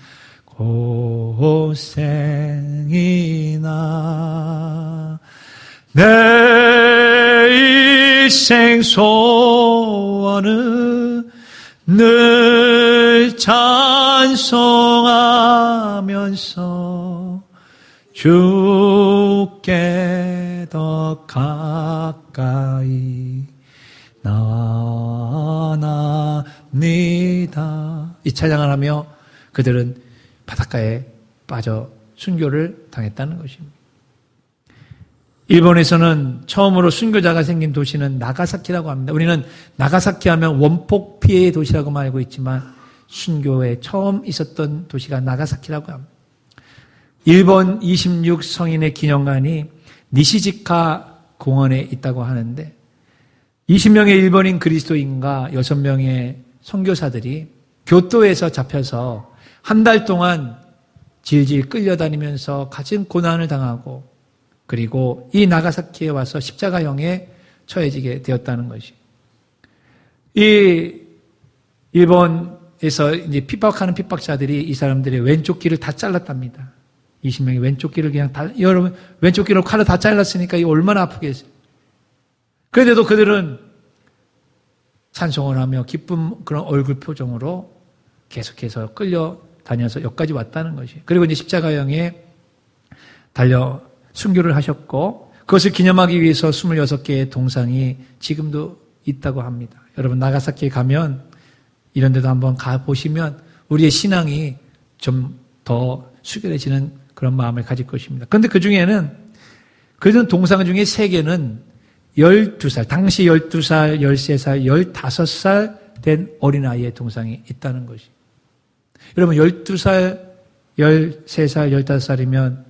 고생이나 내 일생 소원은 늘 찬송하면서 주께 더 가까이 나아갑니다. 이 찬양을 하며 그들은 바닷가에 빠져 순교를 당했다는 것입니다. 일본에서는 처음으로 순교자가 생긴 도시는 나가사키라고 합니다. 우리는 나가사키 하면 원폭 피해의 도시라고 알고 있지만 순교에 처음 있었던 도시가 나가사키라고 합니다. 일본 26 성인의 기념관이 니시지카 공원에 있다고 하는데 20명의 일본인 그리스도인과 6명의 선교사들이 교토에서 잡혀서 한 달 동안 질질 끌려다니면서 가진 고난을 당하고 그리고 이 나가사키에 와서 십자가형에 처해지게 되었다는 것이. 이 일본에서 이제 핍박하는 핍박자들이 이 사람들의 왼쪽 귀를 다 잘랐답니다. 20명이 왼쪽 귀를 그냥 다, 여러분, 왼쪽 귀를 칼로 다 잘랐으니까 이거 얼마나 아프겠어요. 그런데도 그들은 찬송을 하며 기쁜 그런 얼굴 표정으로 계속해서 끌려다녀서 여기까지 왔다는 것이에요. 그리고 이제 십자가형에 달려 순교를 하셨고 그것을 기념하기 위해서 26개의 동상이 지금도 있다고 합니다. 여러분 나가사키에 가면 이런 데도 한번 가보시면 우리의 신앙이 좀 더 수결해지는 그런 마음을 가질 것입니다. 그런데 그 중에는 그런 동상 중에 3개는 12살, 당시 12살, 13살, 15살 된 어린아이의 동상이 있다는 것이. 여러분 12살, 13살, 15살이면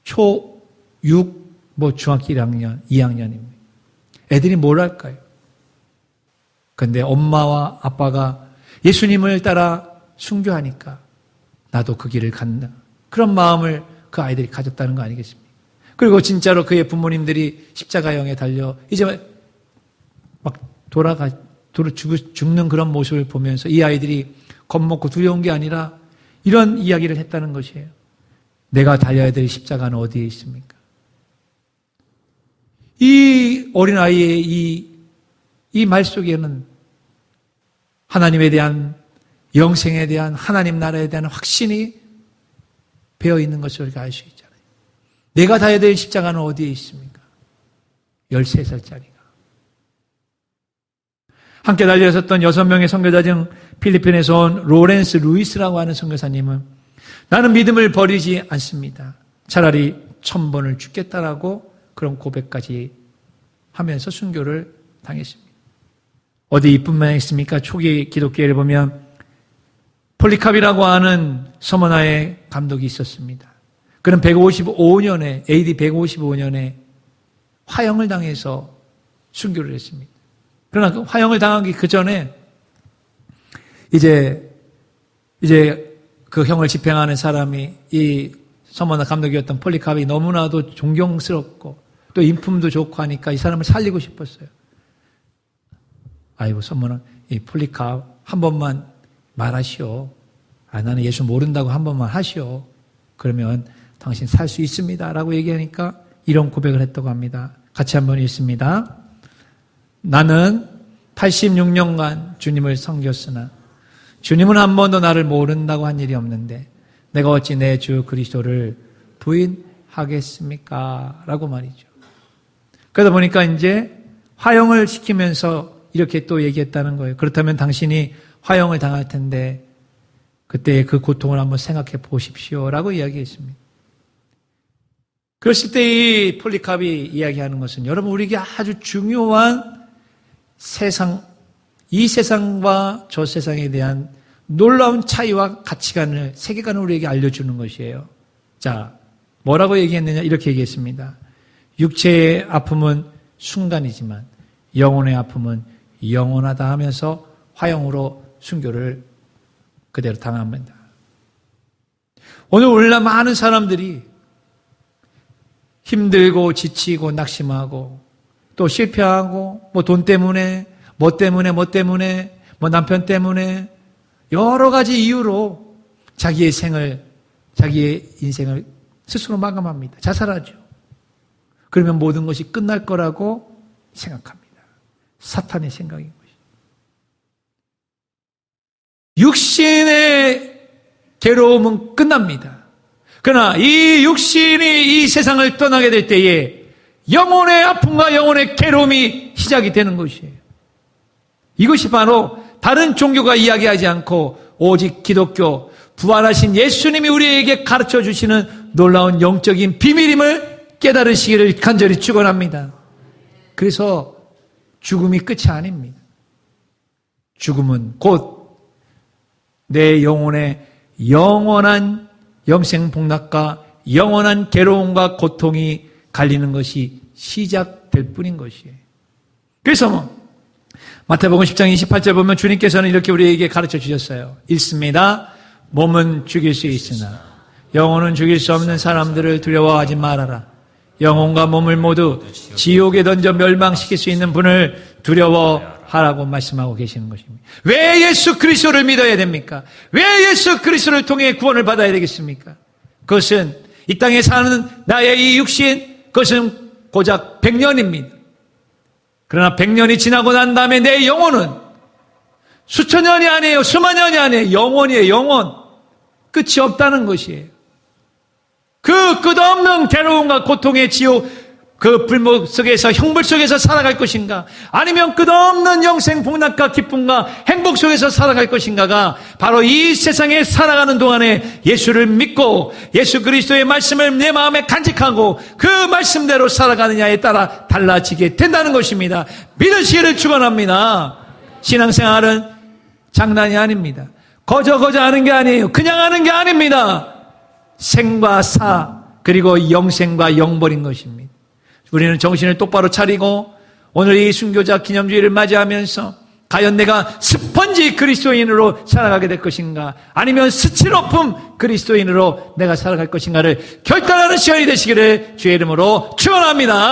초6, 중학교 1학년, 2학년입니다. 애들이 뭘 할까요? 그런데 엄마와 아빠가 예수님을 따라 순교하니까 나도 그 길을 간다. 그런 마음을 그 아이들이 가졌다는 거 아니겠습니까? 그리고 진짜로 그의 부모님들이 십자가형에 달려 이제 막 죽는 그런 모습을 보면서 이 아이들이 겁먹고 두려운 게 아니라 이런 이야기를 했다는 것이에요. 내가 달려야 될 십자가는 어디에 있습니까? 이 어린아이의 이 말 속에는 하나님에 대한 영생에 대한 하나님 나라에 대한 확신이 배어 있는 것을 우리가 알 수 있잖아요. 내가 달려야 될 십자가는 어디에 있습니까? 13살짜리가. 함께 달려있었던 6명의 선교자 중 필리핀에서 온 로렌스 루이스라고 하는 선교사님은 나는 믿음을 버리지 않습니다. 차라리 1000번을 죽겠다라고 그런 고백까지 하면서 순교를 당했습니다. 어디 이뿐만 있습니까? 초기 기독교를 보면 폴리캅이라고 하는 서머나의 감독이 있었습니다. 그는 155년에, AD 155년에 화형을 당해서 순교를 했습니다. 그러나 그 화형을 당하기 그 전에 이제 그 형을 집행하는 사람이 이 서머나 감독이었던 폴리캅이 너무나도 존경스럽고 또 인품도 좋고 하니까 이 사람을 살리고 싶었어요. 아이고, 서머나, 이 폴리캅 한 번만 말하시오. 나는 예수 모른다고 한 번만 하시오. 그러면 당신 살 수 있습니다. 라고 얘기하니까 이런 고백을 했다고 합니다. 같이 한번 읽습니다. 나는 86년간 주님을 섬겼으나 주님은 한 번도 나를 모른다고 한 일이 없는데 내가 어찌 내 주 그리스도를 부인하겠습니까? 라고 말이죠. 그러다 보니까 이제 화형을 시키면서 이렇게 또 얘기했다는 거예요. 그렇다면 당신이 화형을 당할 텐데 그때의 그 고통을 한번 생각해 보십시오라고 이야기했습니다. 그랬을 때 이 폴리캅이 이야기하는 것은 여러분 우리에게 아주 중요한 이 세상과 저 세상에 대한 놀라운 차이와 가치관을, 세계관을 우리에게 알려주는 것이에요. 자, 뭐라고 얘기했느냐? 이렇게 얘기했습니다. 육체의 아픔은 순간이지만 영혼의 아픔은 영원하다 하면서 화형으로 순교를 그대로 당합니다. 오늘 우리나라 많은 사람들이 힘들고 지치고 낙심하고 또 실패하고 돈 때문에 뭐 때문에 남편 때문에 여러 가지 이유로 자기의 인생을 스스로 마감합니다. 자살하죠. 그러면 모든 것이 끝날 거라고 생각합니다. 사탄의 생각인 것이죠. 육신의 괴로움은 끝납니다. 그러나 이 육신이 이 세상을 떠나게 될 때에 영혼의 아픔과 영혼의 괴로움이 시작이 되는 것이에요. 이것이 바로 다른 종교가 이야기하지 않고 오직 기독교, 부활하신 예수님이 우리에게 가르쳐 주시는 놀라운 영적인 비밀임을 깨달으시기를 간절히 축원합니다. 그래서 죽음이 끝이 아닙니다. 죽음은 곧 내 영혼의 영원한 영생복락과 영원한 괴로움과 고통이 갈리는 것이 시작될 뿐인 것이에요. 그래서 마태복음 10장 28절 보면 주님께서는 이렇게 우리에게 가르쳐 주셨어요. 읽습니다. 몸은 죽일 수 있으나 영혼은 죽일 수 없는 사람들을 두려워하지 말아라. 영혼과 몸을 모두 지옥에 던져 멸망시킬 수 있는 분을 두려워하라고 말씀하고 계시는 것입니다. 왜 예수 그리스도를 믿어야 됩니까? 왜 예수 그리스도를 통해 구원을 받아야 되겠습니까? 그것은 이 땅에 사는 나의 이 육신, 그것은 고작 100년입니다. 그러나 100년이 지나고 난 다음에 내 영혼은 수천 년이 아니에요. 수만 년이 아니에요. 영원이에요. 영원. 끝이 없다는 것이에요. 그 끝없는 괴로움과 고통의 지옥, 그 불목 속에서, 형벌 속에서 살아갈 것인가? 아니면 끝없는 영생 복락과 기쁨과 행복 속에서 살아갈 것인가가 바로 이 세상에 살아가는 동안에 예수를 믿고 예수 그리스도의 말씀을 내 마음에 간직하고 그 말씀대로 살아가느냐에 따라 달라지게 된다는 것입니다. 믿으시기를 축원합니다. 신앙생활은 장난이 아닙니다. 거저 하는 게 아니에요. 그냥 하는 게 아닙니다. 생과 사 그리고 영생과 영벌인 것입니다. 우리는 정신을 똑바로 차리고 오늘 이 순교자 기념주의를 맞이하면서 과연 내가 스펀지 그리스도인으로 살아가게 될 것인가, 아니면 스티로폼 그리스도인으로 내가 살아갈 것인가를 결단하는 시간이 되시기를 주의 이름으로 축원합니다.